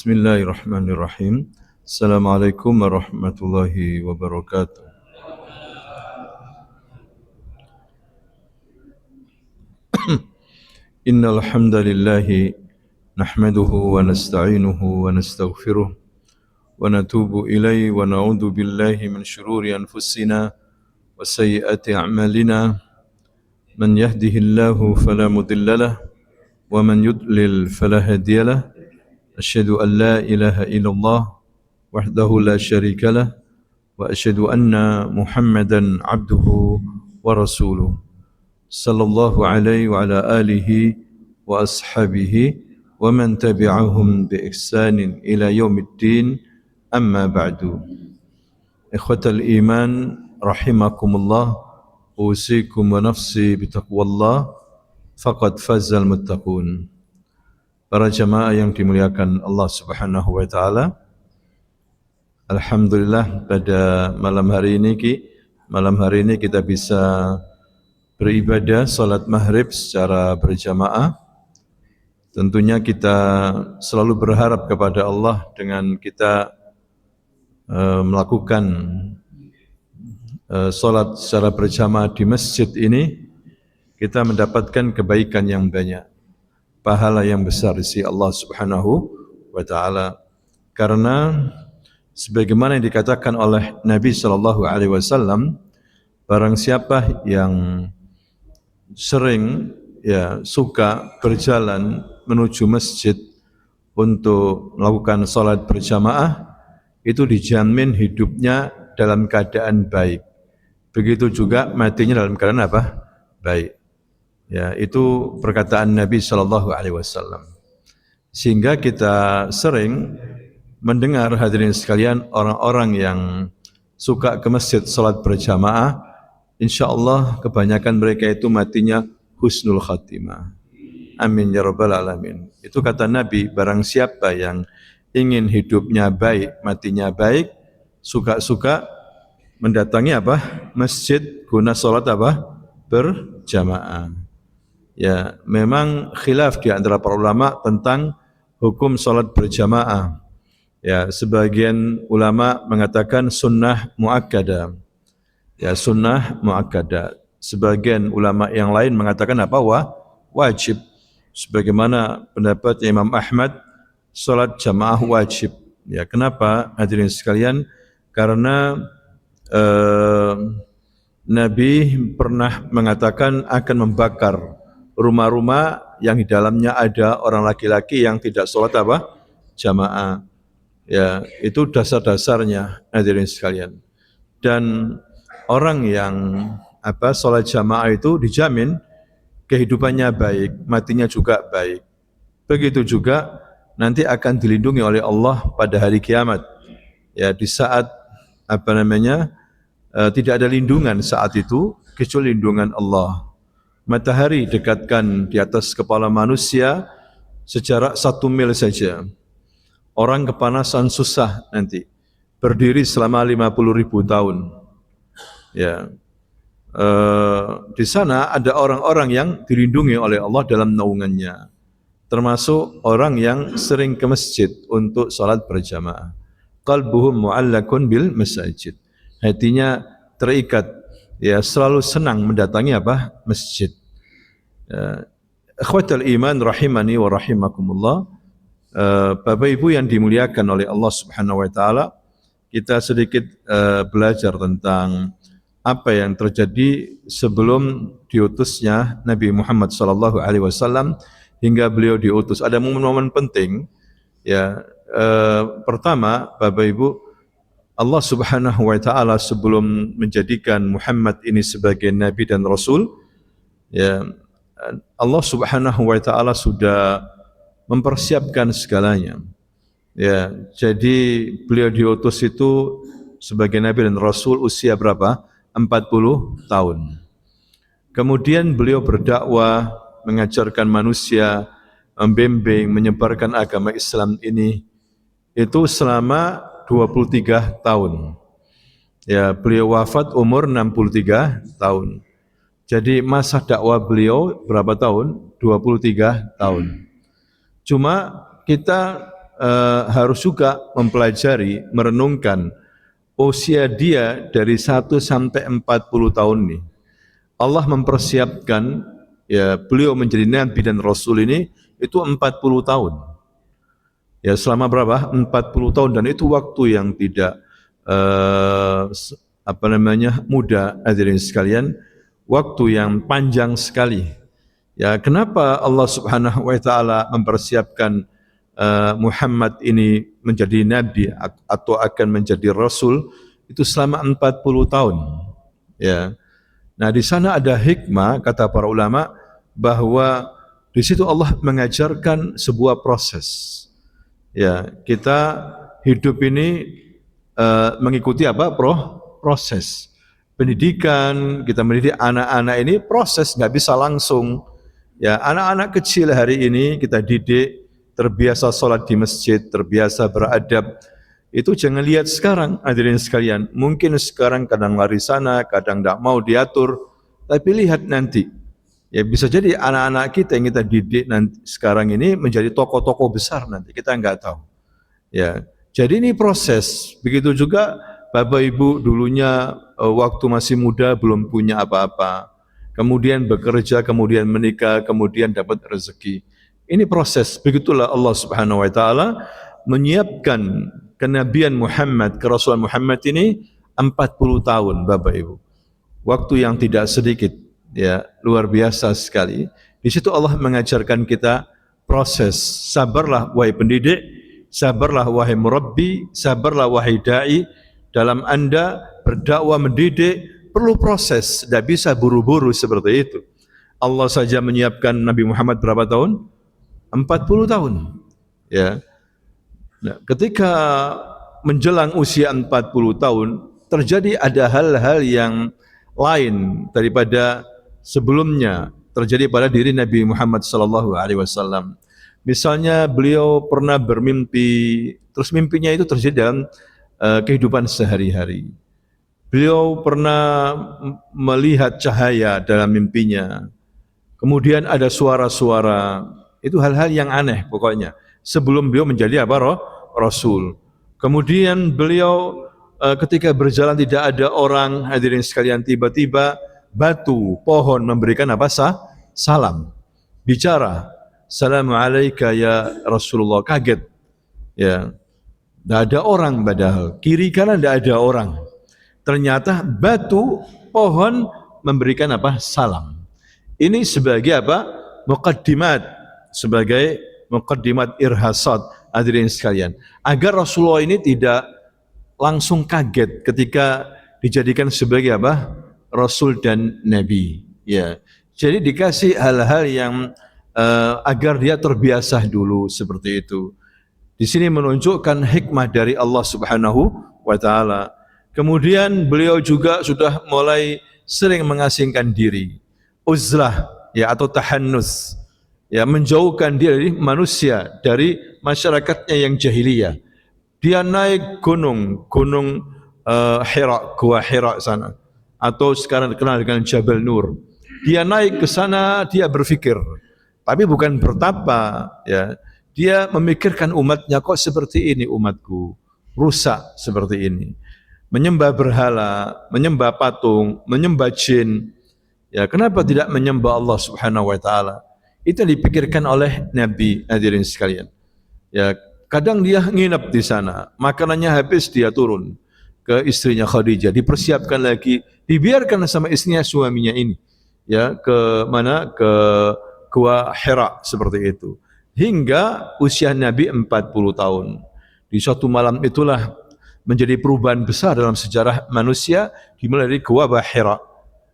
Bismillahirrahmanirrahim. Assalamualaikum warahmatullahi wabarakatuh. Innal hamdalillah nahmaduhu wa nasta'inuhu wa nastaghfiruh wa natubu ilaihi wa na'udzu billahi min shururi anfusina wa sayyiati a'malina. Man yahdihillahu fala mudilla lahu wa man yudlil fala hadiya lahu. Asyhadu an la ilaha illallah wahdahu la syarika lah wa asyhadu anna Muhammadan abduhu wa rasuluh sallallahu alaihi wa ala alihi wa ashabihi wa man tabi'ahum bi ihsanin ila yaumiddin, amma ba'du. Ikhwatal iman rahimakumullah, usikum wa nafsi bitaqwallah, faqad fazal muttaqun. Para jamaah yang dimuliakan Allah Subhanahu wa taala, alhamdulillah pada malam hari ini kita bisa beribadah salat maghrib secara berjamaah. Tentunya kita selalu berharap kepada Allah dengan kita melakukan salat secara berjamaah di masjid ini, kita mendapatkan kebaikan yang banyak, pahala yang besar di sisi Allah Subhanahu wa taala. Karena sebagaimana yang dikatakan oleh Nabi sallallahu alaihi wasallam, barang siapa yang sering suka berjalan menuju masjid untuk melakukan salat berjamaah, itu dijamin hidupnya dalam keadaan baik. Begitu juga matinya dalam keadaan apa? Baik. Ya, itu perkataan Nabi sallallahu alaihi wasallam. Sehingga kita sering mendengar, hadirin sekalian, orang-orang yang suka ke masjid salat berjamaah, insyaallah kebanyakan mereka itu matinya husnul khatimah. Amin ya rabbal alamin. Itu kata Nabi, barang siapa yang ingin hidupnya baik, matinya baik, suka-suka mendatangi apa? Masjid guna salat apa? Berjamaah. Ya, memang khilaf di antara para ulama tentang hukum salat berjamaah. Ya, sebagian ulama mengatakan sunnah muakkadah. Ya, sunnah muakkadah. Sebagian ulama yang lain mengatakan apa? Wajib. Sebagaimana pendapat Imam Ahmad, salat jamaah wajib. Ya, kenapa hadirin sekalian? Karena Nabi pernah mengatakan akan membakar rumah-rumah yang di dalamnya ada orang laki-laki yang tidak sholat apa? Jamaah. Ya, itu dasar-dasarnya hadirin sekalian. Dan orang yang sholat jamaah itu dijamin kehidupannya baik, matinya juga baik. Begitu juga nanti akan dilindungi oleh Allah pada hari kiamat. Ya, di saat tidak ada lindungan saat itu kecuali lindungan Allah. Matahari dekatkan di atas kepala manusia sejarak 1 mil saja. Orang kepanasan susah nanti. Berdiri selama 50.000 tahun. Ya. Di sana ada orang-orang yang dilindungi oleh Allah dalam naungannya. Termasuk orang yang sering ke masjid untuk salat berjamaah. Qalbuhum mu'allakun bil masajid. Hatinya terikat, ya, selalu senang mendatangi apa? Masjid. Ikhwatal iman rahimani wa rahimakumullah. Bapak Ibu yang dimuliakan oleh Allah Subhanahu wa taala, kita sedikit belajar tentang apa yang terjadi sebelum diutusnya Nabi Muhammad sallallahu alaihi wasallam hingga beliau diutus. Ada momen-momen penting, ya. Pertama, Bapak Ibu, Allah Subhanahu wa taala sebelum menjadikan Muhammad ini sebagai nabi dan rasul, ya, Allah Subhanahu wa taala sudah mempersiapkan segalanya. Ya, jadi beliau diutus itu sebagai nabi dan rasul usia berapa? 40 tahun. Kemudian beliau berdakwah, mengajarkan manusia, membimbing, menyebarkan agama Islam ini itu selama 23 tahun. Ya, beliau wafat umur 63 tahun. Jadi masa dakwah beliau berapa tahun? 23 tahun. Cuma kita harus juga mempelajari, merenungkan usia dia dari 1 sampai 40 tahun ini. Allah mempersiapkan ya beliau menjadi nabi dan rasul ini itu 40 tahun. Ya selama berapa? 40 tahun, dan itu waktu yang tidak mudah, hadirin sekalian, waktu yang panjang sekali. Ya, kenapa Allah Subhanahu wa taala mempersiapkan Muhammad ini menjadi nabi atau akan menjadi rasul itu selama 40 tahun. Ya. Nah, di sana ada hikmah, kata para ulama, bahwa di situ Allah mengajarkan sebuah proses. Ya, kita hidup ini mengikuti apa? Proses. Pendidikan, kita mendidik anak-anak ini proses, nggak bisa langsung. Ya, anak-anak kecil hari ini kita didik terbiasa sholat di masjid, terbiasa beradab. Itu jangan lihat sekarang, hadirin sekalian. Mungkin sekarang kadang lari sana, kadang tidak mau diatur, tapi lihat nanti. Ya bisa jadi anak-anak kita yang kita didik nanti sekarang ini menjadi tokoh-tokoh besar nanti, kita nggak tahu. Ya, jadi ini proses. Begitu juga Bapak Ibu dulunya waktu masih muda belum punya apa-apa, kemudian bekerja, kemudian menikah, kemudian dapat rezeki. Ini proses. Begitulah Allah Subhanahu wa taala menyiapkan kenabian Muhammad, kerasulan Muhammad ini 40 tahun, Bapak Ibu. Waktu yang tidak sedikit. Ya, luar biasa sekali. Di situ Allah mengajarkan kita proses. Sabarlah wahai pendidik, sabarlah wahai murabbi, sabarlah wahai dai. Dalam Anda berdakwah mendidik perlu proses, tidak bisa buru-buru seperti itu. Allah saja menyiapkan Nabi Muhammad berapa tahun? 40 tahun. Ya. Nah, ketika menjelang usia 40 tahun terjadi ada hal-hal yang lain daripada sebelumnya terjadi pada diri Nabi Muhammad sallallahu alaihi wasallam. Misalnya beliau pernah bermimpi, terus mimpinya itu terjadi dalam kehidupan sehari-hari. Beliau pernah melihat cahaya dalam mimpinya. Kemudian ada suara-suara, itu hal-hal yang aneh pokoknya. Sebelum beliau menjadi apa? Rasul. Kemudian beliau ketika berjalan tidak ada orang, hadirin sekalian, tiba-tiba batu, pohon memberikan apa? Salam. Bicara. Assalamualaikum ya Rasulullah. Kaget. Ya. Tidak ada orang padahal. Kiri kanan tidak ada orang. Ternyata batu, pohon memberikan apa? Salam. Ini sebagai apa? Muqaddimat. Sebagai muqaddimat irhasat, hadirin sekalian. Agar Rasulullah ini tidak langsung kaget ketika dijadikan sebagai apa? Rasul dan Nabi. Ya, jadi dikasih hal-hal yang agar dia terbiasa dulu seperti itu. Di sini menunjukkan hikmah dari Allah Subhanahu wa taala. Kemudian beliau juga sudah mulai sering mengasingkan diri. Uzlah ya atau tahannus. Ya, menjauhkan diri manusia dari masyarakatnya yang jahiliyah. Dia naik gunung Hira, Gua Hira sana, atau sekarang dikenal dengan Jabal Nur. Dia naik ke sana, dia berpikir, tapi bukan bertapa, ya. Dia memikirkan umatnya, kok seperti ini umatku, rusak seperti ini, menyembah berhala, menyembah patung, menyembah jin. Ya, kenapa tidak menyembah Allah Subhanahu wa taala? Itu dipikirkan oleh Nabi, hadirin sekalian. Ya, kadang dia nginep di sana, makanannya habis dia turun ke istrinya Khadijah, dipersiapkan lagi, dibiarkan sama istrinya suaminya ini. Ya, ke mana? Ke Gua Hira seperti itu. Hingga usia Nabi 40 tahun. Di suatu malam itulah menjadi perubahan besar dalam sejarah manusia, dimulai dari Gua Hira.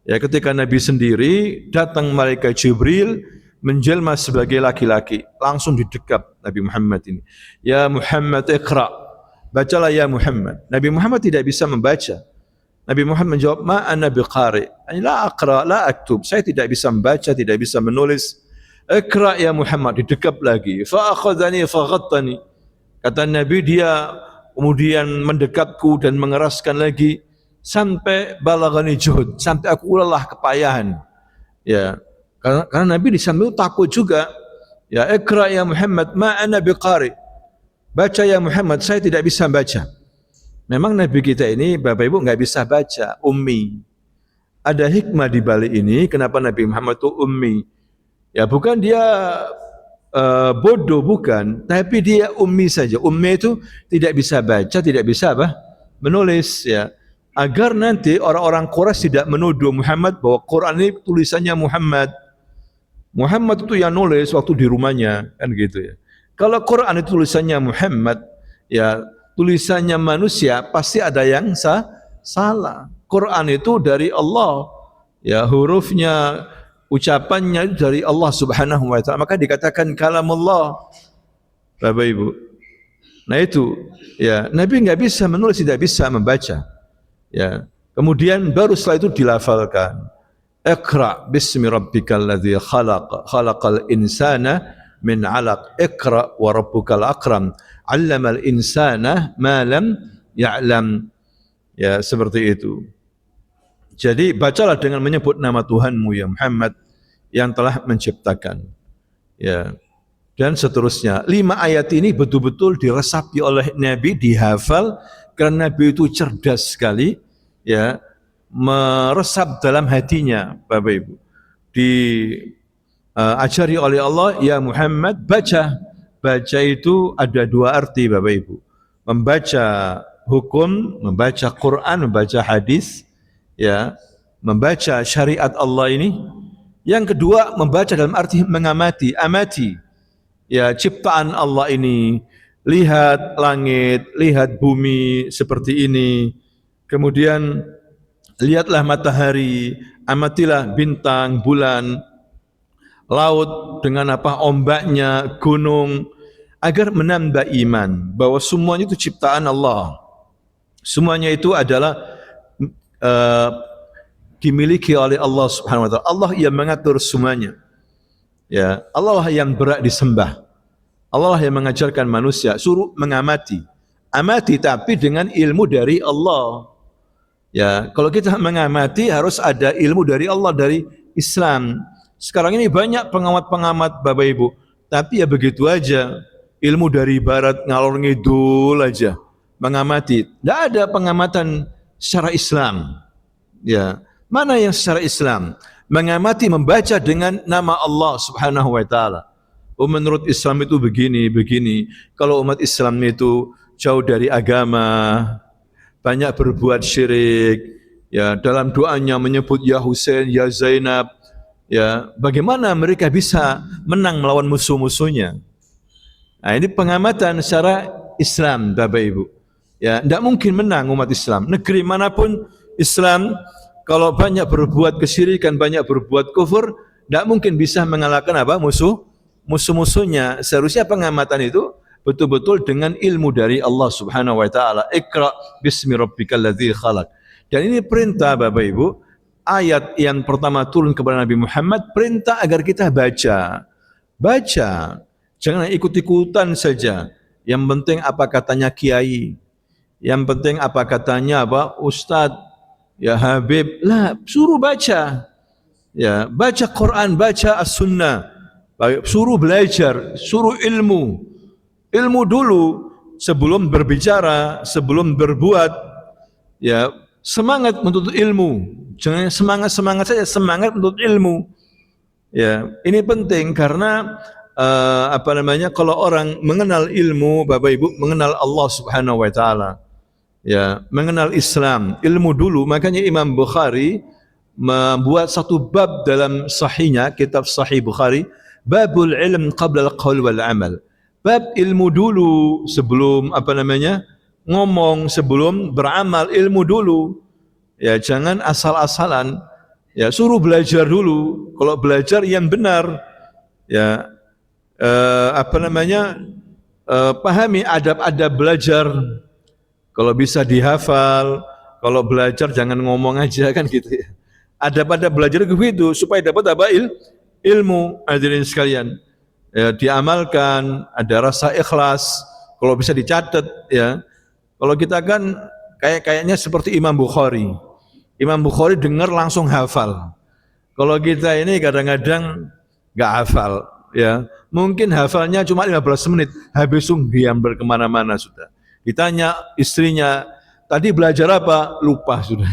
Ya, ketika Nabi sendiri datang malaikat Jibril menjelma sebagai laki-laki, langsung didekap Nabi Muhammad ini. Ya Muhammad, iqra. Bacalah ya Muhammad. Nabi Muhammad tidak bisa membaca. Nabi Muhammad menjawab, ma ana biqari. La aqra, la aktub. Saya tidak bisa membaca, tidak bisa menulis. Iqra ya Muhammad, didekap lagi. Fa akhadhani fa ghattani. Kata Nabi, dia kemudian mendekapku dan mengeraskan lagi sampai balaghani juhud, sampai aku lelah kepayahan. Ya. Karena Nabi di samping takut juga. Ya, iqra ya Muhammad, ma ana biqari. baca ya Muhammad, saya tidak bisa baca. Memang Nabi kita ini Bapak Ibu nggak bisa baca, ummi. Ada hikmah di balik ini, kenapa Nabi Muhammad itu ummi? Ya bukan dia bodoh, bukan, tapi dia ummi saja. Ummi itu tidak bisa baca, tidak bisa apa? Menulis, ya. Agar nanti orang-orang Quraisy tidak menuduh Muhammad bahwa Quran ini tulisannya Muhammad. Muhammad itu yang nulis waktu di rumahnya, kan gitu ya. Kalau Quran itu tulisannya Muhammad, ya tulisannya manusia, pasti ada yang salah. Quran itu dari Allah, ya hurufnya, ucapannya itu dari Allah Subhanahu wa taala. Maka dikatakan kalamullah, Bapak Ibu. Nah itu, ya Nabi nggak bisa menulis, tidak bisa membaca. Ya, kemudian baru setelah itu dilafalkan. Iqra bismi rabbikal ladzi khalaq, khalaqal insana min 'alaq. Iqra wa rabbukal akram, 'allamal insana ma lam ya'lam. Ya, seperti itu. Jadi bacalah dengan menyebut nama Tuhanmu ya Muhammad yang telah menciptakan. Ya. Dan seterusnya. 5 ayat ini betul-betul diresapi oleh Nabi, dihafal, karena Nabi itu cerdas sekali, ya, meresap dalam hatinya, Bapak Ibu. Diajari oleh Allah, ya Muhammad, baca. Baca itu ada 2 arti, Bapak Ibu. Membaca hukum, membaca Quran, membaca hadis, ya, membaca syariat Allah ini. Yang kedua, membaca dalam arti mengamati, amati, ya, ciptaan Allah ini. Lihat langit, lihat bumi seperti ini. Kemudian lihatlah matahari, amatilah bintang, bulan, laut dengan apa, ombaknya, gunung, agar menambah iman bahwa semuanya itu ciptaan Allah. Semuanya itu adalah dimiliki oleh Allah Subhanahu wa taala. Allah yang mengatur semuanya. Ya, Allah yang berhak disembah. Allah yang mengajarkan manusia, suruh mengamati. Amati tapi dengan ilmu dari Allah. Ya, kalau kita mengamati harus ada ilmu dari Allah, dari Islam. Sekarang ini banyak pengamat-pengamat Bapak Ibu, tapi ya begitu aja, ilmu dari barat ngalor ngidul aja, mengamati. Tidak ada pengamatan secara Islam. Ya, mana yang secara Islam? Mengamati, membaca dengan nama Allah Subhanahu wa taala. Oh, menurut Islam itu begini, begini. Kalau umat Islam itu jauh dari agama, banyak berbuat syirik, ya, dalam doanya menyebut ya Husain, ya Zainab, ya, bagaimana mereka bisa menang melawan musuh-musuhnya? Nah, ini pengamatan secara Islam, Bapak Ibu. Ya, tidak mungkin menang umat Islam. Negeri manapun Islam, kalau banyak berbuat kesyirikan, banyak berbuat kufur, tidak mungkin bisa mengalahkan apa? Musuh-musuhnya. Seharusnya pengamatan itu betul-betul dengan ilmu dari Allah Subhanahu wa taala. Iqra bismi rabbikal ladzi khalaq. Dan ini perintah, Bapak Ibu. Ayat yang pertama turun kepada Nabi Muhammad, perintah agar kita baca. Baca. Jangan ikut-ikutan saja. Yang penting apa katanya kiai. Yang penting apa katanya apa ustadz, ya Habib. Lah, suruh baca. Ya, baca Quran, baca As-Sunnah. Suruh belajar, suruh ilmu. Ilmu dulu sebelum berbicara, sebelum berbuat. Ya, semangat menuntut ilmu. Jangan semangat saja, semangat menuntut ilmu. Ya, ini penting karena kalau orang mengenal ilmu, Bapak Ibu, mengenal Allah Subhanahu wa taala. Ya, mengenal Islam, ilmu dulu. Makanya Imam Bukhari membuat satu bab dalam sahihnya, kitab Sahih Bukhari, babul ilm qabla al-qaul wal amal. Bab ilmu dulu sebelum ngomong, sebelum beramal, ilmu dulu. Ya, jangan asal-asalan. Ya, suruh belajar dulu. Kalau belajar yang benar, ya, pahami adab-adab belajar. Kalau bisa dihafal, kalau belajar jangan ngomong aja, kan gitu ya. Adab-adab belajar begitu supaya dapat apa? Ilmu. Hadirin sekalian, ya, diamalkan, ada rasa ikhlas. Kalau bisa dicatat, ya. Kalau kita kan kayaknya seperti Imam Bukhari. Imam Bukhari dengar langsung hafal. Kalau kita ini kadang-kadang nggak hafal, ya. Mungkin hafalnya cuma 15 menit, habis itu diambil kemana-mana sudah. Ditanya istrinya, tadi belajar apa? Lupa sudah.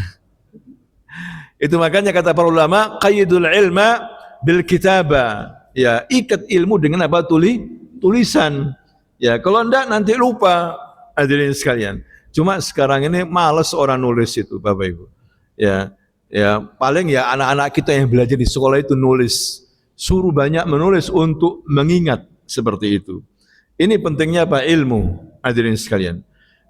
Itu makanya kata para ulama, qayyidul ilma bil kitaba. Ya, ikat ilmu dengan apa? Tulisan. Ya, kalau enggak nanti lupa. Hadirin sekalian. Cuma sekarang ini malas orang nulis itu, Bapak Ibu. Ya, ya paling ya anak-anak kita yang belajar di sekolah itu nulis. Suruh banyak menulis untuk mengingat seperti itu. Ini pentingnya apa? Ilmu, hadirin sekalian.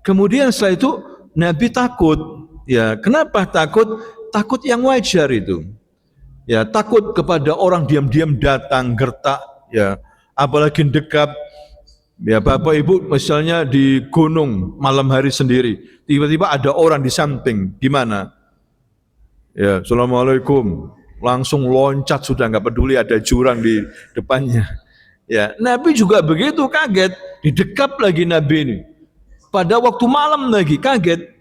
Kemudian setelah itu Nabi takut. Ya, kenapa takut? Takut yang wajar itu. Ya, takut kepada orang diam-diam datang gertak, ya, apalagi dekat. Ya, Bapak Ibu misalnya di gunung malam hari sendiri, tiba-tiba ada orang di samping, gimana? Ya, Assalamualaikum. Langsung loncat sudah, nggak peduli ada jurang di depannya. Ya, Nabi juga begitu, kaget, didekap lagi Nabi ini. Pada waktu malam lagi kaget.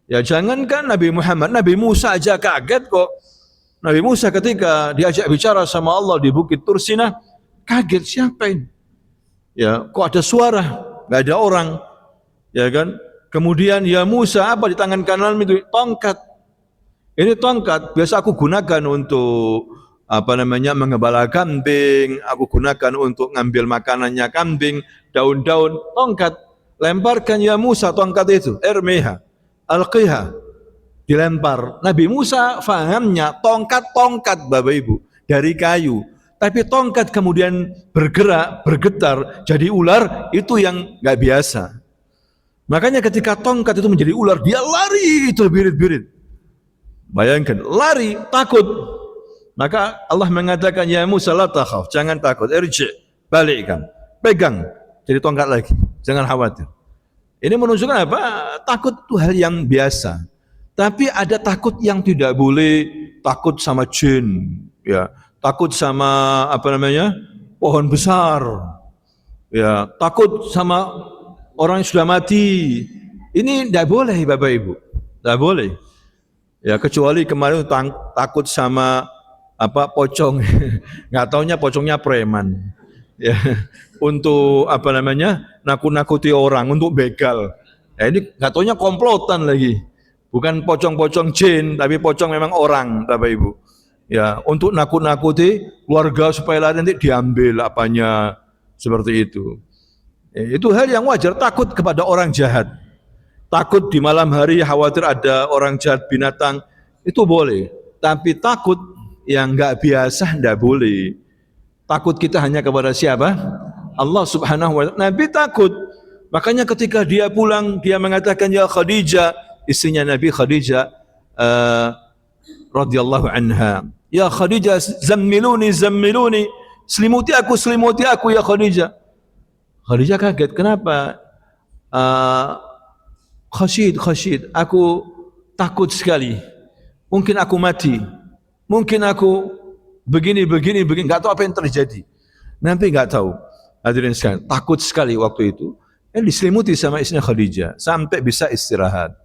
Ya, jangankan Nabi Muhammad, Nabi Musa aja kaget kok. Nabi Musa ketika diajak bicara sama Allah di Bukit Tursinah, kaget, siapa ini? Ya, kok ada suara, nggak ada orang, ya kan? Kemudian ya Musa, apa di tangan kanan itu? Tongkat. Ini tongkat biasa aku gunakan untuk apa namanya mengembala kambing, aku gunakan untuk ngambil makanannya kambing, daun-daun, tongkat. Lemparkan ya Musa tongkat itu, irmiha, alqiha, dilempar. Nabi Musa fahamnya tongkat-tongkat Bapak Ibu dari kayu. Tapi tongkat kemudian bergerak, bergetar, jadi ular, itu yang nggak biasa. Makanya ketika tongkat itu menjadi ular, dia lari itu birit-birit. Bayangkan, lari, takut. Maka Allah mengatakan, ya Musa la takhaf, jangan takut, irji, balikkan, pegang, jadi tongkat lagi, jangan khawatir. Ini menunjukkan apa? Takut itu hal yang biasa. Tapi ada takut yang tidak boleh, takut sama jin, ya, takut sama apa namanya, pohon besar, ya, takut sama orang yang sudah mati. Ini tidak boleh Bapak Ibu, tidak boleh. Ya, kecuali kemarin takut sama apa pocong, nggak taunya pocongnya preman, ya, untuk apa namanya nakut-nakuti orang, untuk begal. Ya, ini nggak taunya komplotan lagi, bukan pocong-pocong jin, tapi pocong memang orang, Bapak Ibu. Ya, untuk nakut-nakuti keluarga supaya nanti diambil apanya, seperti itu. Ya, itu hal yang wajar, takut kepada orang jahat. Takut di malam hari, khawatir ada orang jahat binatang, itu boleh. Tapi takut yang nggak biasa tidak boleh. Takut kita hanya kepada siapa? Allah Subhanahu wa Ta'ala. Nabi takut. Makanya ketika dia pulang, dia mengatakan, ya Khadijah, istrinya Nabi Khadijah radhiyallahu anha. Ya Khadijah, zammiluni, zammiluni. Selimuti aku ya Khadijah. Khadijah kaget, kenapa? Khasyid, aku takut sekali. Mungkin aku mati. Mungkin aku begini, nggak tahu apa yang terjadi. Nanti nggak tahu. Hadirin sekalian, takut sekali waktu itu. Diselimuti sama istrinya Khadijah sampai bisa istirahat.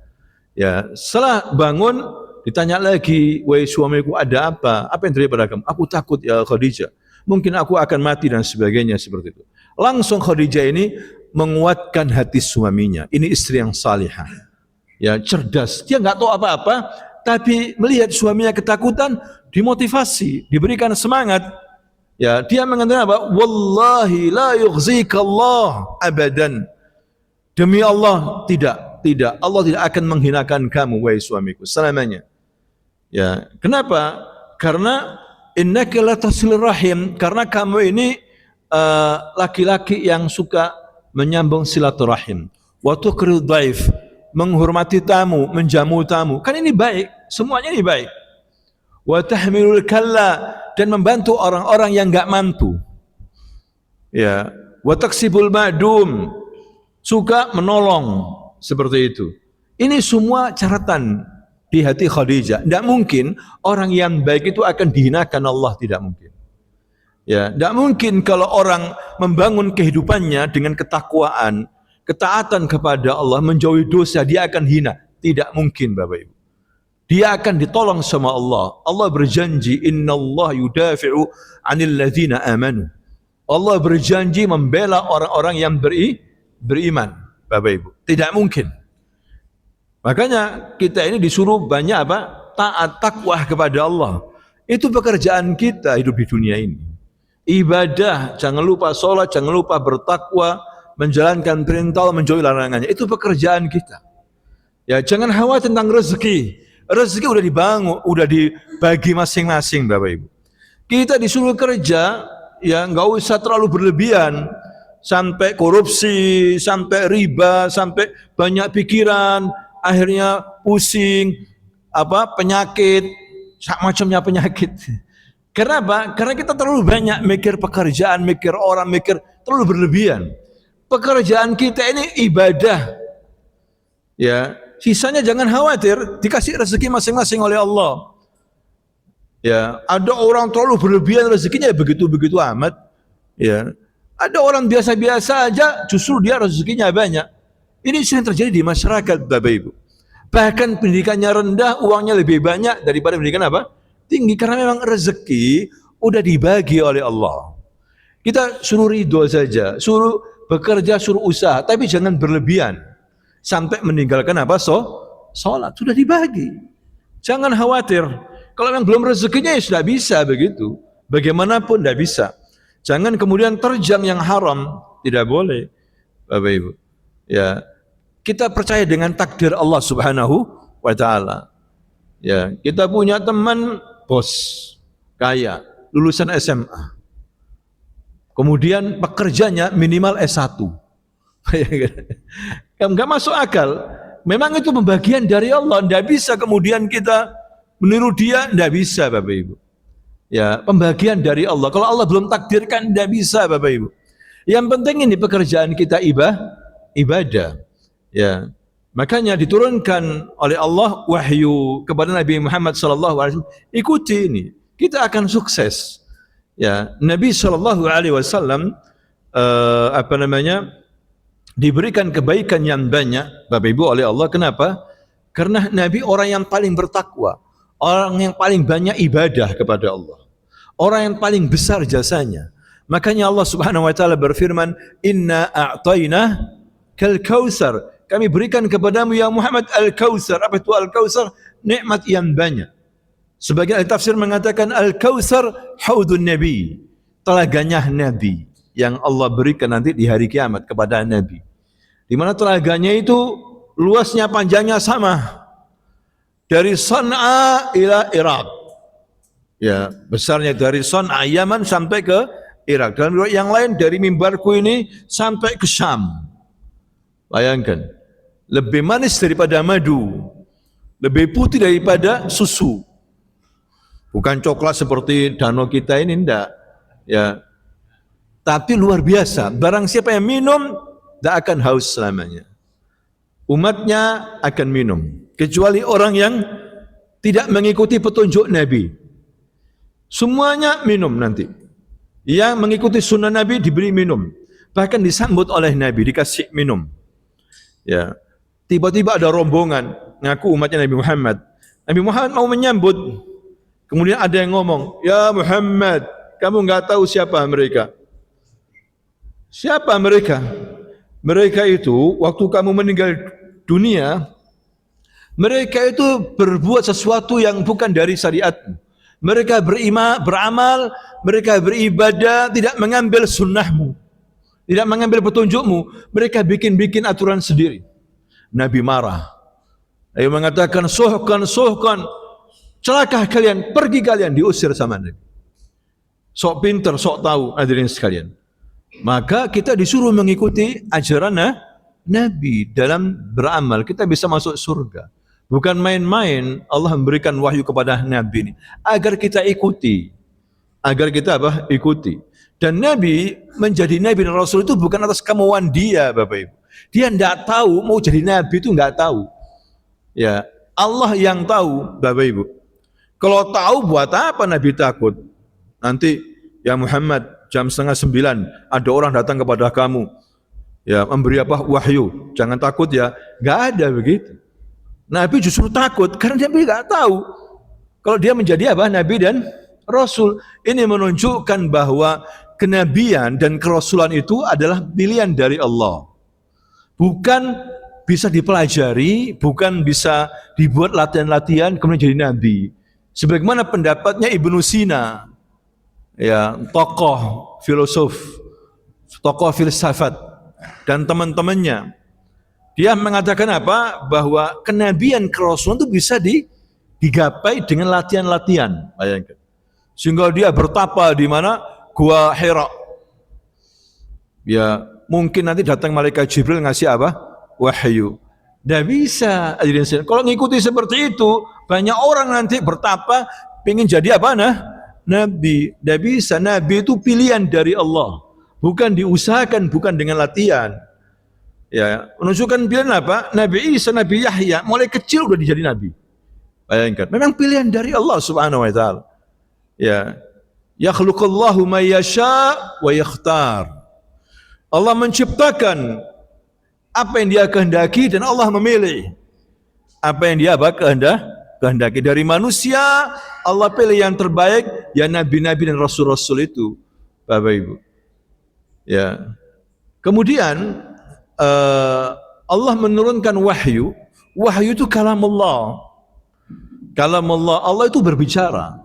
Ya, setelah bangun ditanya lagi, wahai suamiku, ada apa? Apa yang terjadi pada kamu? Aku takut ya Khadijah. Mungkin aku akan mati dan sebagainya seperti itu. Langsung Khadijah ini menguatkan hati suaminya. Ini istri yang salihah, ya, cerdas. Dia nggak tahu apa-apa, tapi melihat suaminya ketakutan, dimotivasi, diberikan semangat. Ya, dia mengatakan apa? Wallahi la yughzika Allah abadan. Demi Allah, tidak. Allah tidak akan menghinakan kamu, wahai suamiku, selamanya. Ya, kenapa? Karena innaka la tasil rahim. Karena kamu ini laki-laki yang suka menyambung silaturahim. Wa tuqrid dhaif, menghormati tamu, menjamu tamu. Kan ini baik, semuanya ini baik. Wa tahmilul kalla, dan membantu orang-orang yang enggak mampu. Ya, wa taksibul ma'dum, suka menolong, seperti itu. Ini semua catatan di hati Khadijah. Tidak mungkin orang yang baik itu akan dihinakan Allah, tidak mungkin. Ya, tidak mungkin kalau orang membangun kehidupannya dengan ketakwaan, ketaatan kepada Allah, menjauhi dosa, dia akan hina. Tidak mungkin Bapak Ibu. Dia akan ditolong sama Allah. Allah berjanji, innallaha yudafi'u 'anil ladzina amanu. Allah berjanji membela orang-orang yang beriman, Bapak Ibu. Tidak mungkin. Makanya kita ini disuruh banyak apa? Taat, takwa kepada Allah. Itu pekerjaan kita hidup di dunia ini. Ibadah, jangan lupa sholat, jangan lupa bertakwa, menjalankan perintah, menjauhi larangannya. Itu pekerjaan kita. Ya, jangan khawatir tentang rezeki. Rezeki udah dibangun, udah dibagi masing-masing, Bapak Ibu. Kita disuruh kerja, ya nggak usah terlalu berlebihan, sampai korupsi, sampai riba, sampai banyak pikiran, akhirnya pusing, penyakit, macamnya penyakit. Karena apa? Karena kita terlalu banyak mikir pekerjaan, mikir orang, mikir terlalu berlebihan. Pekerjaan kita ini ibadah. Ya, sisanya jangan khawatir, dikasih rezeki masing-masing oleh Allah. Ya, ada orang terlalu berlebihan rezekinya begitu-begitu amat. Ya, ada orang biasa-biasa aja justru dia rezekinya banyak. Ini sering terjadi di masyarakat, Bapak Ibu. Bahkan pendidikannya rendah, uangnya lebih banyak daripada pendidikan apa? Tinggi, karena memang rezeki udah dibagi oleh Allah. Kita suruh ridho saja, suruh bekerja, suruh usaha, tapi jangan berlebihan sampai meninggalkan apa? Sholat sudah dibagi. Jangan khawatir. Kalau memang belum rezekinya ya sudah bisa begitu. Bagaimanapun tidak bisa. Jangan kemudian terjang yang haram, tidak boleh, Bapak Ibu. Ya, kita percaya dengan takdir Allah Subhanahu wa taala. Ya, kita punya teman bos kaya, lulusan SMA. Kemudian pekerjanya minimal S1. Enggak masuk akal. Memang itu pembagian dari Allah, tidak bisa kemudian kita meniru dia, tidak bisa, Bapak Ibu. Ya, pembagian dari Allah. Kalau Allah belum takdirkan, tidak bisa, Bapak Ibu. Yang penting ini pekerjaan kita ibadah. Ya, makanya diturunkan oleh Allah wahyu kepada Nabi Muhammad SAW. Ikuti ini, kita akan sukses. Ya, Nabi SAW diberikan kebaikan yang banyak, Bapak Ibu, oleh Allah. Kenapa? Karena Nabi orang yang paling bertakwa, orang yang paling banyak ibadah kepada Allah, orang yang paling besar jasanya. Makanya Allah Subhanahu wa taala berfirman, "Inna a'tayna kal kautsar." Kami berikan kepadamu ya Muhammad al-kautsar. Apa itu al-kautsar? Nikmat yang banyak. Sebagian ahli tafsir mengatakan al-kautsar haudun nabi, telaganya Nabi yang Allah berikan nanti di hari kiamat kepada Nabi. Di mana telaganya itu luasnya panjangnya sama dari San'a ila Irak. Ya, besarnya dari San'a Yaman sampai ke Irak. Dan yang lain dari mimbarku ini sampai ke Syam. Bayangkan, lebih manis daripada madu, lebih putih daripada susu. Bukan coklat seperti danau kita ini, enggak. Ya, tapi luar biasa. Barang siapa yang minum, tidak akan haus selamanya. Umatnya akan minum, kecuali orang yang tidak mengikuti petunjuk Nabi. Semuanya minum nanti. Yang mengikuti sunnah Nabi diberi minum, bahkan disambut oleh Nabi, dikasih minum. Ya, tiba-tiba ada rombongan ngaku umatnya Nabi Muhammad. Nabi Muhammad mau menyambut, kemudian ada yang ngomong, "Ya Muhammad, kamu enggak tahu siapa mereka?" Siapa mereka? Mereka itu waktu kamu meninggal dunia, mereka itu berbuat sesuatu yang bukan dari syariatmu. Mereka beramal, mereka beribadah, tidak mengambil sunnahmu, tidak mengambil petunjukmu. Mereka bikin-bikin aturan sendiri. Nabi marah. Nabi mengatakan, sohkan, celaka kalian, pergi kalian, diusir sama Nabi. Sok pinter, sok tahu, hadirin sekalian. Maka kita disuruh mengikuti ajaran Nabi dalam beramal. Kita bisa masuk surga. Bukan main-main. Allah memberikan wahyu kepada Nabi ini agar kita ikuti. Agar kita ikuti. Dan Nabi menjadi Nabi dan Rasul itu bukan atas kemauan dia, Bapak Ibu. Dia tidak tahu mau jadi Nabi itu, enggak tahu. Ya, Allah yang tahu, Bapak Ibu. Kalau tahu buat apa Nabi takut? Nanti ya Muhammad, jam 8:30 ada orang datang kepada kamu, ya memberi wahyu, jangan takut ya. Enggak ada begitu. Nabi justru takut karena Nabi enggak tahu kalau dia menjadi Nabi dan Rasul. Ini menunjukkan bahwa kenabian dan kerasulan itu adalah pilihan dari Allah. Bukan bisa dipelajari, bukan bisa dibuat latihan-latihan kemudian jadi nabi. Sebagaimana pendapatnya Ibnu Sina, ya, tokoh filosof, tokoh filsafat dan teman-temannya. Dia mengatakan apa? Bahwa kenabian kerasulan itu bisa digapai dengan latihan-latihan. Bayangkan. Sehingga dia bertapa di mana? Gua Hira. Ya, mungkin nanti datang malaikat Jibril ngasih apa? Wahyu. Tidak bisa. Kalau ngikuti seperti itu, banyak orang nanti bertapa pengen jadi apa? Nabi. Tidak bisa. Nabi itu pilihan dari Allah. Bukan diusahakan, bukan dengan latihan. Ya, menunjukkan pilihan apa? Nabi Isa, Nabi Yahya, mulai kecil udah dijadi nabi. Bayangkan. Memang pilihan dari Allah Subhanahu wa taala. Ya. Yakhluqullahu may yasha wa yakhtar. Allah menciptakan apa yang dia kehendaki dan Allah memilih apa yang dia kehendaki. Dari manusia Allah pilih yang terbaik, ya nabi-nabi dan rasul-rasul itu, Bapak Ibu. Ya. Kemudian Allah menurunkan wahyu. Wahyu itu kalamullah. Kalamullah, Allah itu berbicara.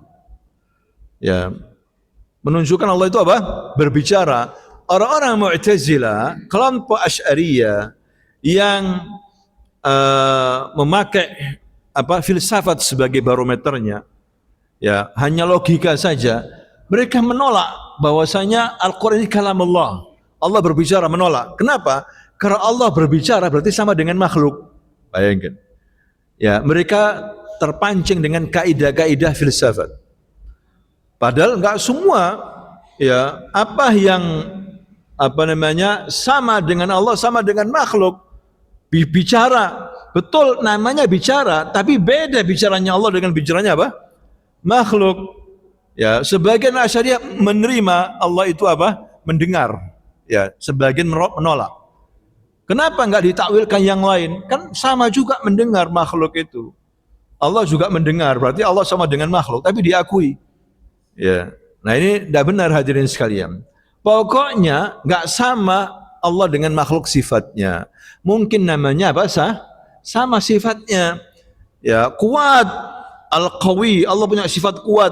Ya. Menunjukkan Allah itu apa? Berbicara. Orang-orang Mu'tazilah, kelompok Asy'ariyah yang memakai apa filsafat sebagai barometernya, ya, hanya logika saja. Mereka menolak bahwasanya Al-Qur'an ini kalamullah. Allah berbicara, menolak. Kenapa? Karena Allah berbicara berarti sama dengan makhluk. Bayangkan. Ya, mereka terpancing dengan kaidah-kaidah filsafat. Padahal enggak semua, ya, apa yang sama dengan Allah, sama dengan makhluk. Bicara, betul namanya bicara, tapi beda bicaranya Allah dengan bicaranya apa? Makhluk. Ya, sebagian Asy'ariyah menerima Allah itu apa? Mendengar. Ya, sebagian menolak. Kenapa enggak ditakwilkan yang lain? Kan sama juga mendengar makhluk itu. Allah juga mendengar, berarti Allah sama dengan makhluk, tapi diakui. Ya. Nah, ini tidak benar hadirin sekalian. Pokoknya nggak sama Allah dengan makhluk sifatnya. Mungkin namanya apa? Sama sifatnya. Ya, kuat, al-qawi. Allah punya sifat kuat.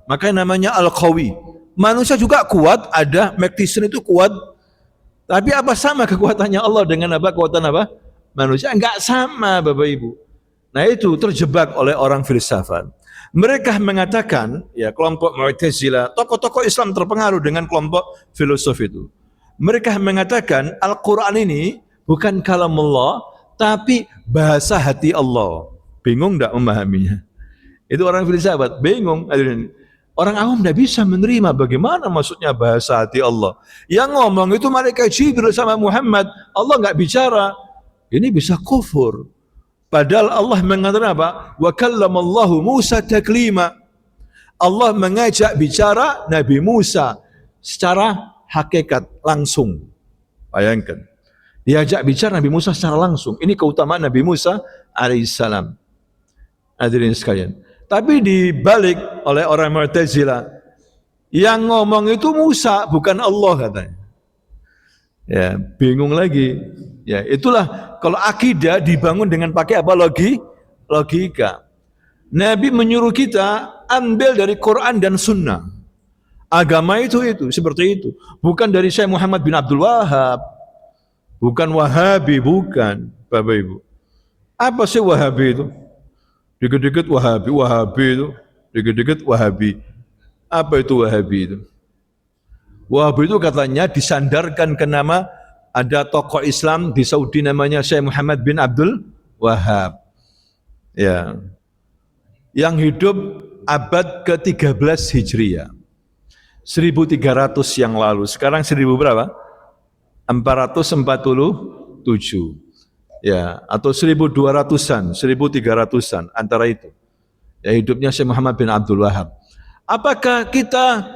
Makanya namanya al-qawi. Manusia juga kuat, ada magnetisme itu kuat. Tapi apa sama kekuatannya Allah dengan apa? Kekuatan apa? Manusia nggak sama, Bapak Ibu. Nah, itu terjebak oleh orang filsafat. Mereka mengatakan, ya, kelompok Mu'tazilah, tokoh-tokoh Islam terpengaruh dengan kelompok filosof itu. Mereka mengatakan Al-Quran ini bukan kalamullah, tapi bahasa hati Allah. Bingung enggak memahaminya? Itu orang filsafat, bingung. Orang awam tidak bisa menerima bagaimana maksudnya bahasa hati Allah. Yang ngomong itu malaikat Jibril sama Muhammad. Allah enggak bicara. Ini bisa kufur. Padahal Allah mengatakan apa? Wa kallamallahu Musa taklima. Allah mengajak bicara Nabi Musa secara hakikat langsung. Bayangkan. Diajak bicara Nabi Musa secara langsung. Ini keutamaan Nabi Musa alaihissalam. Hadirin sekalian. Tapi dibalik oleh orang Mu'tazilah, yang ngomong itu Musa, bukan Allah katanya. Ya, bingung lagi. Ya, itulah kalau akidah dibangun dengan pakai apa? Logika. Nabi menyuruh kita ambil dari Quran dan Sunnah. Agama itu seperti itu. Bukan dari Syekh Muhammad bin Abdul Wahab. Bukan Wahabi, bukan, Bapak Ibu. Apa sih Wahabi itu? Dikit-dikit Wahabi itu. Dikit-dikit Wahabi. Apa itu Wahabi itu? Wahabi itu katanya disandarkan ke nama, ada tokoh Islam di Saudi namanya Syekh Muhammad bin Abdul Wahab. Ya. Yang hidup abad ke-13 Hijriah. 1300 yang lalu. Sekarang 1000 berapa? 447. Ya, atau 1200-an, 1300-an antara itu. Ya, hidupnya Syekh Muhammad bin Abdul Wahab. Apakah kita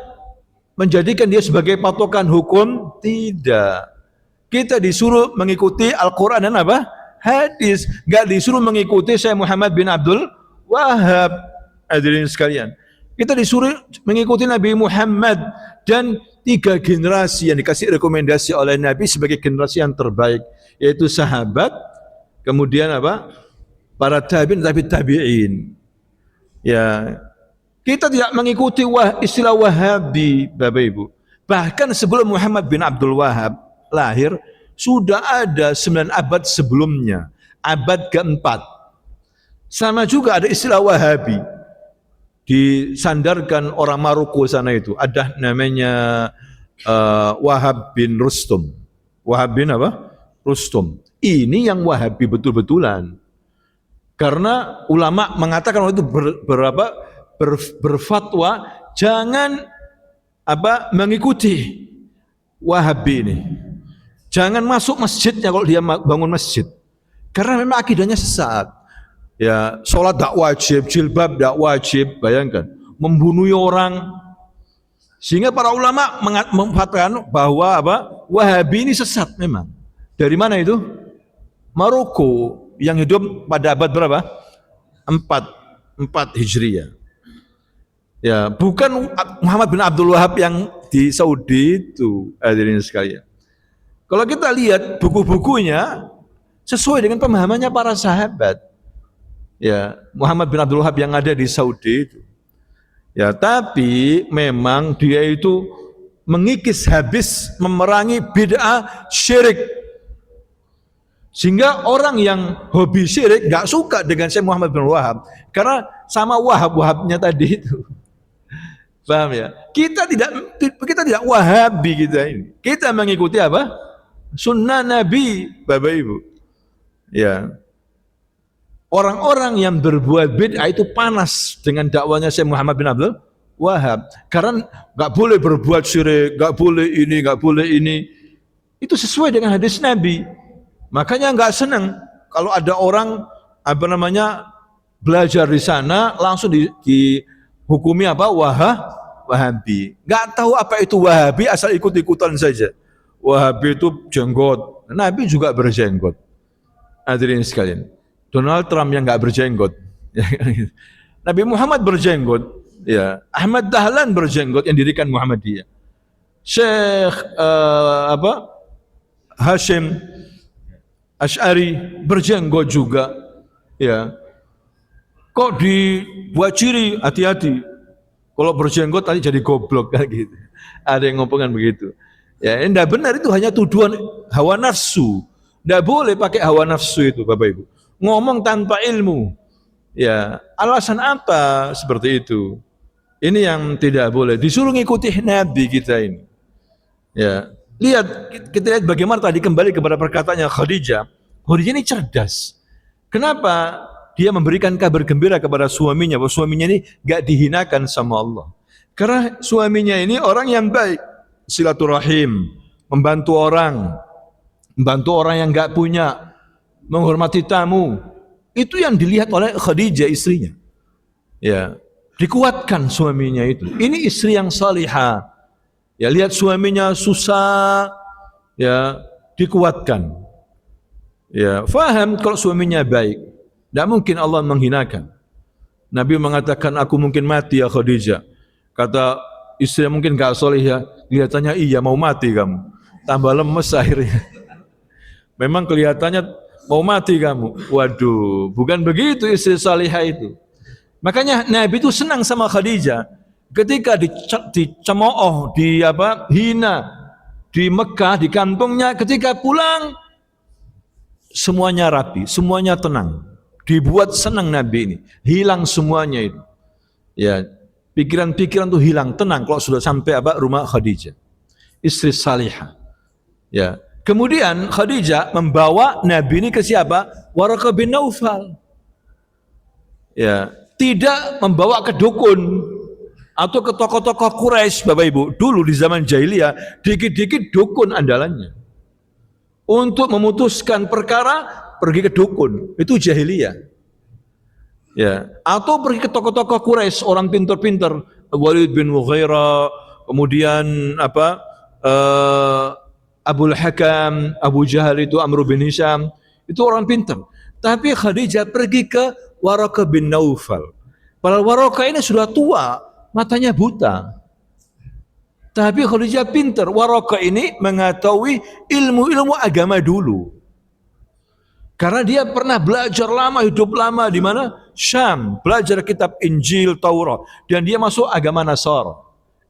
menjadikan dia sebagai patokan hukum? Tidak. Kita disuruh mengikuti Al-Quran dan apa? Hadis. Gak disuruh mengikuti Syekh Muhammad bin Abdul Wahab. Hadirin sekalian, kita disuruh mengikuti Nabi Muhammad dan 3 generasi yang dikasih rekomendasi oleh Nabi sebagai generasi yang terbaik, yaitu sahabat, kemudian apa? Para tabi'in. Ya, kita tidak mengikuti istilah Wahabi, Bapak Ibu. Bahkan sebelum Muhammad bin Abdul Wahab lahir, sudah ada 9 abad sebelumnya, abad keempat. Sama juga ada istilah Wahabi, disandarkan orang Maroko sana itu. Ada namanya Wahab bin Rustum. Wahab bin apa? Rustum. Ini yang Wahabi betul-betulan. Karena ulama mengatakan waktu itu berfatwa jangan mengikuti Wahabi ini. Jangan masuk masjidnya kalau dia bangun masjid. Karena memang akidahnya sesat. Ya, sholat tak wajib, jilbab tak wajib, bayangkan. Membunuh orang. Sehingga para ulama mengatakan bahwa Wahabi ini sesat memang. Dari mana itu? Maroko yang hidup pada abad berapa? 4 Hijriah. Ya, bukan Muhammad bin Abdul Wahab yang di Saudi itu, hadirin sekalian. Kalau kita lihat buku-bukunya sesuai dengan pemahamannya para sahabat. Ya, Muhammad bin Abdul Wahab yang ada di Saudi itu. Ya, tapi memang dia itu mengikis habis memerangi bid'ah syirik. Sehingga orang yang hobi syirik gak suka dengan Syekh Muhammad bin Wahab karena sama Wahab-Wahabnya tadi itu. Paham ya? Kita tidak Wahabi kita ini. Kita mengikuti apa? Sunnah Nabi, Bapak Ibu. Ya. Orang-orang yang berbuat bid'ah itu panas dengan dakwanya Syekh Muhammad bin Abdul Wahab. Karena gak boleh berbuat syirik, gak boleh ini. Itu sesuai dengan hadis Nabi. Makanya nggak senang kalau ada orang belajar di sana langsung dihukumi Wahabi. Nggak tahu apa itu Wahabi, asal ikut-ikutan saja. Wahabi itu jenggot, Nabi juga berjenggot. Hadirin sekalian, Donald Trump yang nggak berjenggot, Nabi Muhammad berjenggot, ya. Ahmad Dahlan berjenggot yang dirikan Muhammadiyah. Syekh Hashim Asy'ari berjenggot juga, ya. Kok dibuat ciri, hati-hati. Kalau berjenggot tadi jadi goblok kan gitu. Ada yang ngomongan begitu. Ya, enggak benar, itu hanya tuduhan hawa nafsu. Enggak boleh pakai hawa nafsu itu, Bapak Ibu. Ngomong tanpa ilmu. Ya, alasan apa seperti itu? Ini yang tidak boleh. Disuruh ngikuti Nabi kita ini. Ya. Kita lihat bagaimana tadi kembali kepada perkataannya Khadijah. Khadijah ini cerdas. Kenapa dia memberikan kabar gembira kepada suaminya bahwa suaminya ini gak dihinakan sama Allah? Karena suaminya ini orang yang baik, silaturahim, membantu orang yang gak punya, menghormati tamu. Itu yang dilihat oleh Khadijah istrinya. Ya, dikuatkan suaminya itu. Ini istri yang salihah. Ya, lihat suaminya susah, ya, dikuatkan. Ya, faham kalau suaminya baik. Tidak mungkin Allah menghinakan. Nabi mengatakan, aku mungkin mati ya Khadijah. Kata istri mungkin gak soleh ya. Kelihatannya iya mau mati kamu. Tambah lemes akhirnya. Memang kelihatannya mau mati kamu. Waduh, bukan begitu istri salihah itu. Makanya Nabi itu senang sama Khadijah. Ketika dicemooh, hina di Mekah, di kampungnya, ketika pulang semuanya rapi, semuanya tenang. Dibuat senang Nabi ini, hilang semuanya itu. Ya, pikiran-pikiran itu hilang, tenang kalau sudah sampai rumah Khadijah. Istri salihah. Ya. Kemudian Khadijah membawa Nabi ini ke siapa? Waraqah bin Naufal. Ya, tidak membawa ke dukun atau ke tokoh-tokoh Quraisy, Bapak Ibu. Dulu di zaman jahiliyah, dikit-dikit dukun andalannya. Untuk memutuskan perkara, pergi ke dukun. Itu jahiliyah. Ya, atau pergi ke tokoh-tokoh Quraisy, orang pintar-pintar, Walid bin Mughirah, kemudian Abul Hakam, Abu Jahal itu, Amr bin Hisham, itu orang pintar. Tapi Khadijah pergi ke Waraqah bin Naufal. Padahal Waraqah ini sudah tua, matanya buta. Tapi Khadijah pintar. Waraqah ini mengetahui ilmu-ilmu agama dulu. Karena dia pernah belajar lama, hidup lama di mana? Syam, belajar kitab Injil, Taurat, dan dia masuk agama Nasara.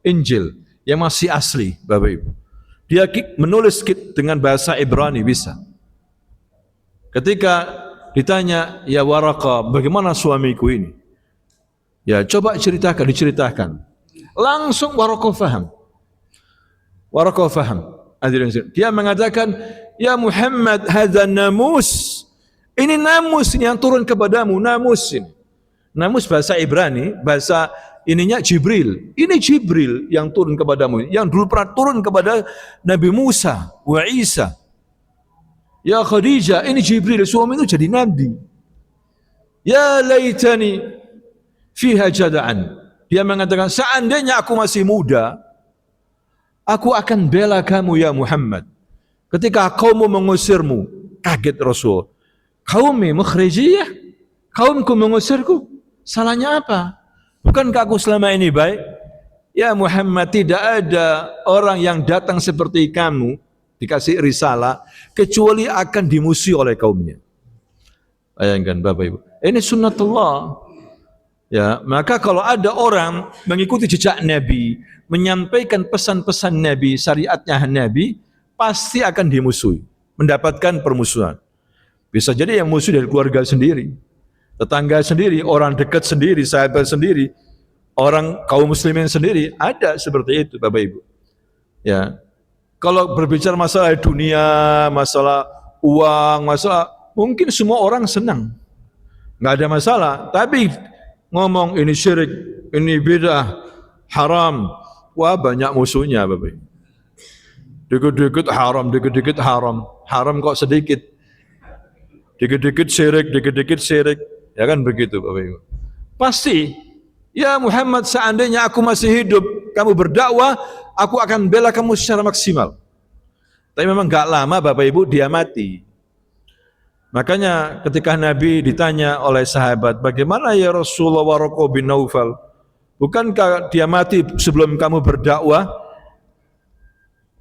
Injil yang masih asli, Bapak Ibu. Dia menulis dengan bahasa Ibrani bisa. Ketika ditanya, ya Waraqah, bagaimana suamiku ini? Ya coba diceritakan. Langsung Waraqah faham. Waraqah faham. Dia mengatakan, ya Muhammad, hadza namus. Ini namus yang turun kepadamu, namus ini. Namus bahasa Ibrani, bahasa ininya Jibril. Ini Jibril yang turun kepadamu, yang dulu pernah turun kepada Nabi Musa wa Isa. Ya Khadijah, ini Jibril, suami itu jadi nabi. Ya laitani fiha jada'an. Dia mengatakan, seandainya aku masih muda, aku akan bela kamu ya Muhammad. Ketika kaummu mengusirmu, kaget Rasul. Kaumi mukhrijiyah, kaumku mengusirku, salahnya apa? Bukankah aku selama ini baik? Ya Muhammad, tidak ada orang yang datang seperti kamu, dikasih risalah, kecuali akan dimusuhi oleh kaumnya. Bayangkan Bapak Ibu, ini sunnatullah. Ya, maka kalau ada orang mengikuti jejak Nabi, menyampaikan pesan-pesan Nabi, syariatnya Nabi, pasti akan dimusuhi, mendapatkan permusuhan. Bisa jadi yang musuh dari keluarga sendiri, tetangga sendiri, orang dekat sendiri, sahabat sendiri, orang kaum muslimin sendiri, ada seperti itu Bapak Ibu. Ya, kalau berbicara masalah dunia, masalah uang, masalah, mungkin semua orang senang, nggak ada masalah. Tapi ngomong ini syirik, ini bid'ah, haram, wah banyak musuhnya Bapak Ibu. Dikit-dikit haram, haram kok sedikit. Dikit-dikit syirik, ya kan begitu Bapak Ibu. Pasti, ya Muhammad, seandainya aku masih hidup, kamu berdakwah, aku akan bela kamu secara maksimal. Tapi memang gak lama Bapak Ibu dia mati. Makanya ketika Nabi ditanya oleh sahabat, bagaimana ya Rasulullah Waraqah bin Naufal? Bukankah dia mati sebelum kamu berdakwah?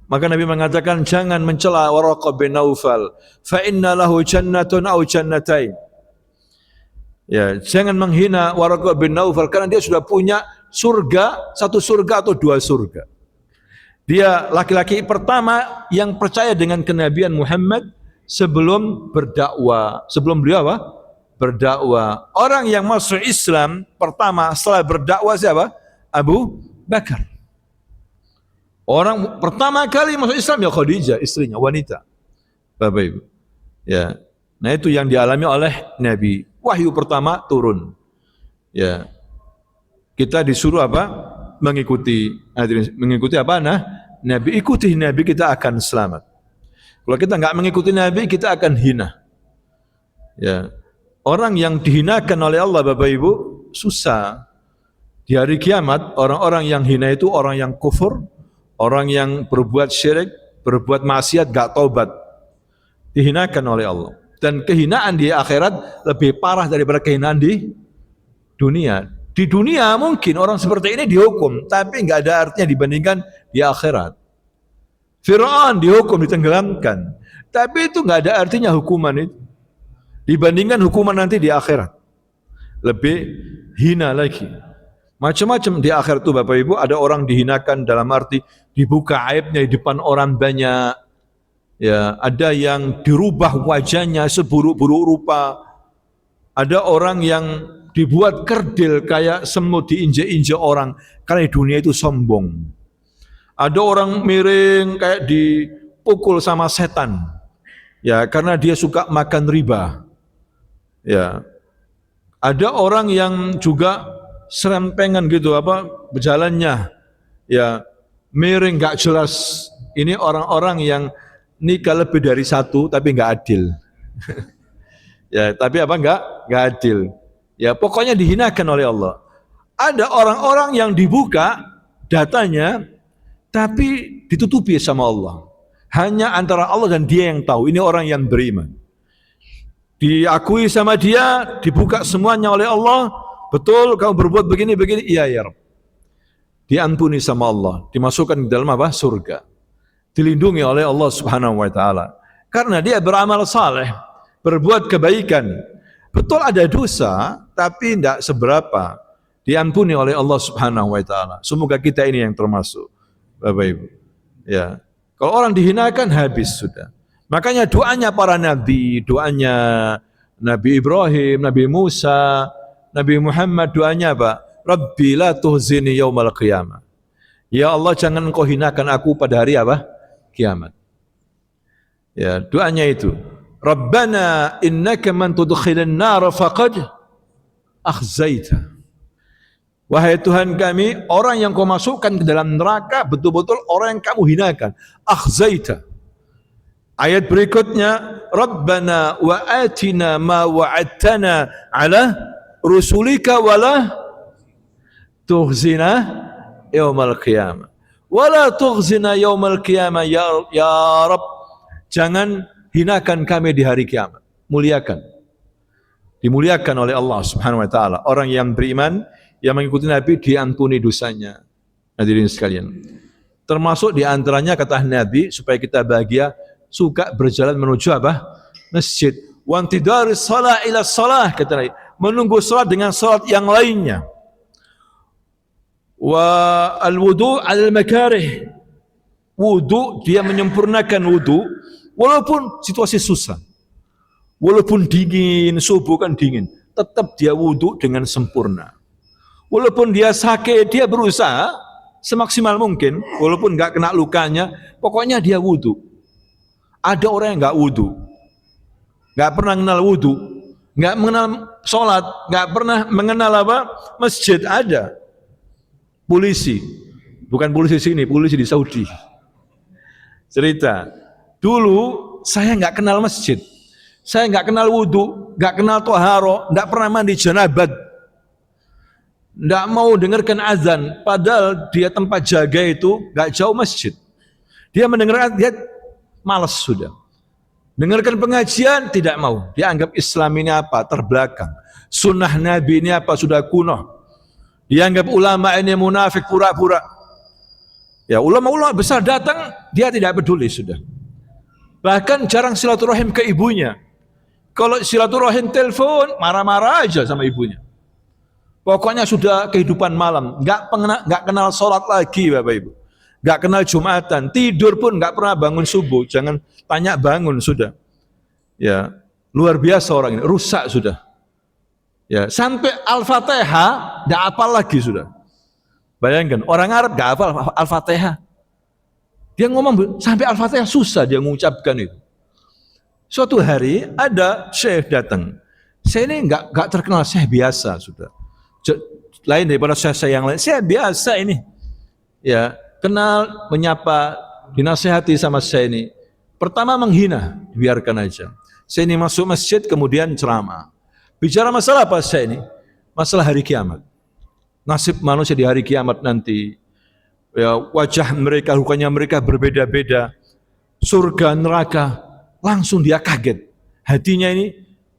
Maka Nabi mengatakan, jangan mencela Waraqah bin Naufal, fa inna lahu jannatun aw jannatain. Ya, jangan menghina Waraqah bin Naufal karena dia sudah punya surga, satu surga atau dua surga. Dia laki-laki pertama yang percaya dengan kenabian Muhammad sebelum berdakwah. Sebelum beliau apa? Berdakwah. Orang yang masuk Islam pertama setelah berdakwah siapa? Abu Bakar. Orang pertama kali masuk Islam ya Khadijah, istrinya, wanita. Bapak Ibu. Ya. Nah, itu yang dialami oleh Nabi. Wahyu pertama turun. Ya. Kita disuruh apa? Mengikuti apa? Nah, Nabi, ikuti Nabi, kita akan selamat. Kalau kita enggak mengikuti Nabi, kita akan hina. Ya. Orang yang dihinakan oleh Allah Bapak Ibu susah. Di hari kiamat, orang-orang yang hina itu orang yang kufur, orang yang berbuat syirik, berbuat maksiat, gak taubat, dihinakan oleh Allah. Dan kehinaan di akhirat lebih parah daripada kehinaan di dunia. Di dunia mungkin orang seperti ini dihukum, tapi gak ada artinya dibandingkan di akhirat. Fir'aun dihukum, ditenggelamkan, tapi itu gak ada artinya hukuman itu dibandingkan hukuman nanti di akhirat. Lebih hina lagi. Macam-macam di akhirat itu Bapak Ibu, ada orang dihinakan dalam arti dibuka aibnya di depan orang banyak. Ya, ada yang dirubah wajahnya seburuk-buruk rupa. Ada orang yang dibuat kerdil kayak semut diinjek-injek orang karena di dunia itu sombong. Ada orang miring kayak dipukul sama setan. Ya, karena dia suka makan riba. Ya. Ada orang yang juga serempengan gitu berjalannya ya miring gak jelas. Ini orang-orang yang nikah lebih dari satu tapi gak adil. Ya, tapi gak adil. Ya, pokoknya dihinakan oleh Allah. Ada orang-orang yang dibuka datanya tapi ditutupi sama Allah. Hanya antara Allah dan dia yang tahu. Ini orang yang beriman. Diakui sama dia, dibuka semuanya oleh Allah. Betul, kamu berbuat begini, iya ya Rabb. diampuni sama Allah, dimasukkan ke dalam apa? Surga. Dilindungi oleh Allah Subhanahu wa taala. Karena dia beramal saleh, berbuat kebaikan. Betul ada dosa, tapi tidak seberapa. Diampuni oleh Allah Subhanahu wa taala. Semoga kita ini yang termasuk, Bapak Ibu. Ya. Kalau orang dihinakan habis sudah. Makanya doanya para nabi, doanya Nabi Ibrahim, Nabi Musa, Nabi Muhammad, doanya apa? Rabbi la tuhzini yaumal qiyamah. Ya Allah, jangan engkau hinakan aku pada hari apa? Kiamat. Ya, doanya itu. Rabbana innaka man tudkhilin nar faqad akhzaita. Wahai Tuhan kami, orang yang kau masukkan ke dalam neraka betul-betul orang yang kamu hinakan. Akhzaita. Ayat berikutnya, Rabbana wa atina ma wa'adtana ala rusulika wala tukhzina yaumal qiyamah. Wala tukhzina yaumal qiyamah ya Rabb. Jangan hinakan kami di hari kiamat. Muliakan. Dimuliakan oleh Allah Subhanahu wa taala. Orang yang beriman, yang mengikuti Nabi diampuni dosanya. Hadirin sekalian. Termasuk di antaranya kata Nabi supaya kita bahagia, suka berjalan menuju apa? Masjid. Wa intidari shalah ila shalah, kata Nabi. Menunggu salat dengan salat yang lainnya. Wa al-wudu' al-makarih. Wudu, dia menyempurnakan wudu walaupun situasi susah. Walaupun dingin, subuh kan dingin, tetap dia wudu dengan sempurna. Walaupun dia sakit, dia berusaha semaksimal mungkin, walaupun nggak kena lukanya, pokoknya dia wudu. Ada orang yang nggak wudu, nggak pernah mengenal wudu, nggak mengenal sholat, nggak pernah mengenal apa masjid. Ada polisi, bukan polisi sini, polisi di Saudi. Cerita, dulu saya nggak kenal masjid, saya nggak kenal wudu, nggak kenal toharo, nggak pernah mandi janabat, nggak mau dengarkan azan, padahal dia tempat jaga itu nggak jauh masjid. Dia mendengarkan, dia malas sudah. Dengarkan pengajian tidak mau, dia anggap Islam ini apa? Terbelakang. Sunnah Nabi ini apa? Sudah kuno. Dia anggap ulama ini munafik pura-pura. Ya, ulama-ulama besar datang, dia tidak peduli sudah. Bahkan jarang silaturahim ke ibunya. Kalau silaturahim telepon, marah-marah aja sama ibunya. Pokoknya sudah kehidupan malam, nggak kenal sholat lagi, Bapak Ibu. Nggak kenal Jumatan, tidur pun nggak pernah bangun subuh. Jangan tanya bangun sudah. Ya, luar biasa orang ini, rusak sudah. Ya, sampai Al-Fatihah nggak hafal lagi sudah. Bayangkan, orang Arab nggak hafal Al-Fatihah. Dia ngomong sampai Al-Fatihah susah dia mengucapkan itu. Suatu hari ada syekh datang. Saya ini nggak terkenal, syekh biasa sudah. Lain daripada syekh yang lain. Syekh biasa ini. Ya, kenal, menyapa, dinasihati sama saya ini. Pertama menghina, biarkan aja. Saya ini masuk masjid kemudian ceramah. Bicara masalah apa saya ini? Masalah hari kiamat. Nasib manusia di hari kiamat nanti. Ya, wajah mereka, rupanya mereka berbeda-beda. Surga, neraka, langsung dia kaget. Hatinya ini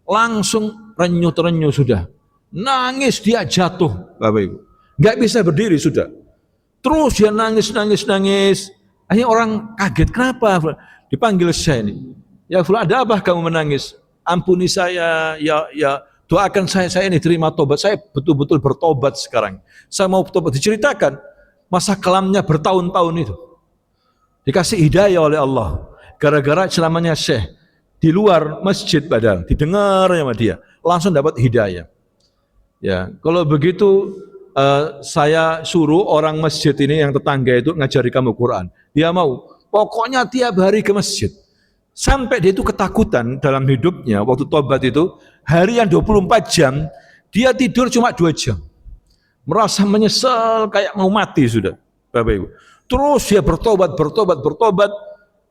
langsung renyuh-renyuh sudah. Nangis dia jatuh, Bapak Ibu. Nggak bisa berdiri sudah. Terus dia nangis. Akhirnya orang kaget, kenapa? Dipanggil saya ini. Ya Fulan, ada apa kamu menangis? Ampuni saya, ya doakan saya ini terima tobat. Saya betul-betul bertobat sekarang. Saya mau tobat. Diceritakan masa kelamnya bertahun-tahun itu. Dikasih hidayah oleh Allah. Gara-gara ceramahnya Syekh di luar masjid padahal didengar sama dia, langsung dapat hidayah. Ya, kalau begitu saya suruh orang masjid ini yang tetangga itu ngajari kamu Quran. Dia mau. Pokoknya tiap hari ke masjid. Sampai dia itu ketakutan dalam hidupnya waktu tobat itu, harian 24 jam, dia tidur cuma 2 jam. Merasa menyesal kayak mau mati sudah, Bapak Ibu. Terus dia bertobat,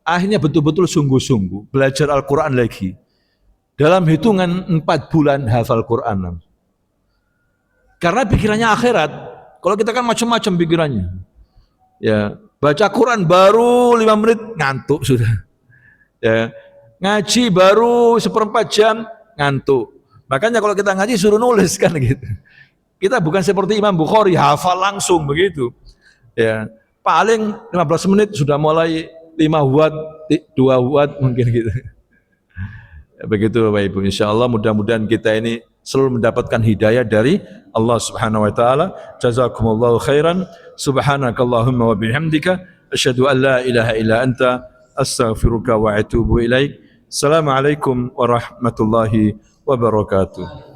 akhirnya betul-betul sungguh-sungguh belajar Al-Quran lagi. Dalam hitungan 4 bulan hafal Quran. Karena pikirannya akhirat. Kalau kita kan macam-macam pikirannya. Ya, baca Quran baru 5 menit ngantuk sudah. Ya, ngaji baru 1/4 jam ngantuk. Makanya kalau kita ngaji suruh nulis kan gitu. Kita bukan seperti Imam Bukhari hafal langsung begitu. Ya, paling 15 menit sudah mulai 5 watt, 2 watt mungkin gitu. Begitu Bapak Ibu, insyaallah mudah-mudahan kita ini selalu mendapatkan hidayah dari Allah Subhanahu wa taala. Jazakumullahu khairan. Subhanakallahumma wa bihamdika asyhadu an la ilaha illa anta astaghfiruka wa atubu ilaik. Assalamualaikum warahmatullahi wabarakatuh.